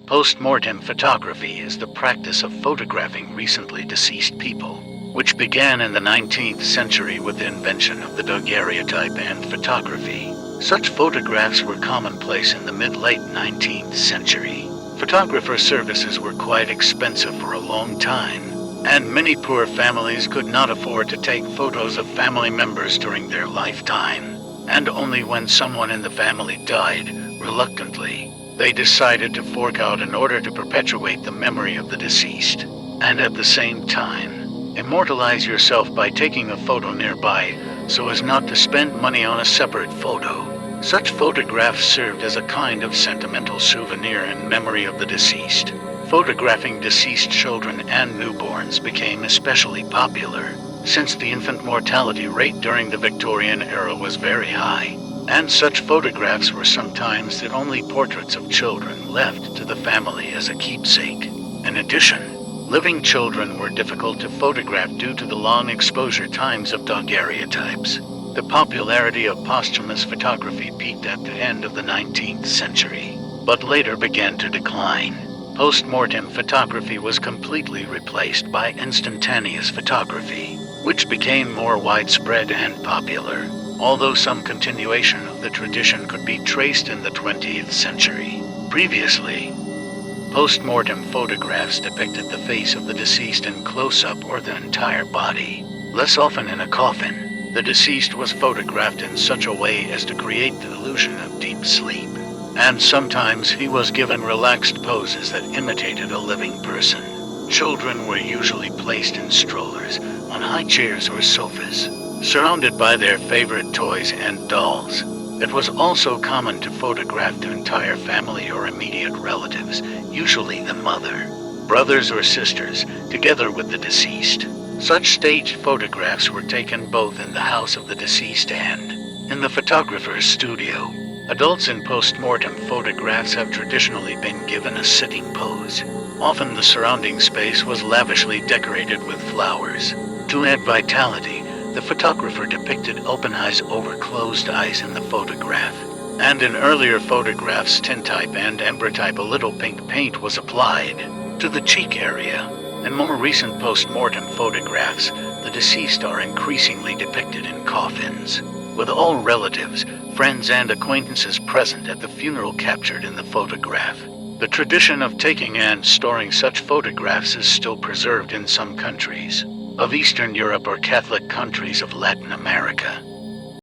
Post-mortem photography is the practice of photographing recently deceased people, which began in the 19th century with the invention of the daguerreotype and photography. Such photographs were commonplace in the mid-late 19th century. Photographer services were quite expensive for a long time, and many poor families could not afford to take photos of family members during their lifetime, and only when someone in the family died, reluctantly, they decided to fork out in order to perpetuate the memory of the deceased, and at the same time, immortalize yourself by taking a photo nearby so as not to spend money on a separate photo. Such photographs served as a kind of sentimental souvenir in memory of the deceased. Photographing deceased children and newborns became especially popular, since the infant mortality rate during the Victorian era was very high, and such photographs were sometimes the only portraits of children left to the family as a keepsake. In addition, living children were difficult to photograph due to the long exposure times of daguerreotypes. The popularity of posthumous photography peaked at the end of the 19th century, but later began to decline. Post-mortem photography was completely replaced by instantaneous photography, which became more widespread and popular, although some continuation of the tradition could be traced in the 20th century. Previously, post-mortem photographs depicted the face of the deceased in close-up or the entire body, less often in a coffin. The deceased was photographed in such a way as to create the illusion of deep sleep, and sometimes he was given relaxed poses that imitated a living person. Children were usually placed in strollers, on high chairs or sofas, surrounded by their favorite toys and dolls. It was also common to photograph the entire family or immediate relatives, usually the mother, brothers or sisters, together with the deceased. Such staged photographs were taken both in the house of the deceased and in the photographer's studio. Adults in post-mortem photographs have traditionally been given a sitting pose. Often the surrounding space was lavishly decorated with flowers. To add vitality, the photographer depicted open eyes over closed eyes in the photograph. And in earlier photographs, tintype and embrotype, a little pink paint was applied to the cheek area. In more recent post-mortem photographs, the deceased are increasingly depicted in coffins, with all relatives, friends, and acquaintances present at the funeral captured in the photograph. The tradition of taking and storing such photographs is still preserved in some countries of Eastern Europe or Catholic countries of Latin America.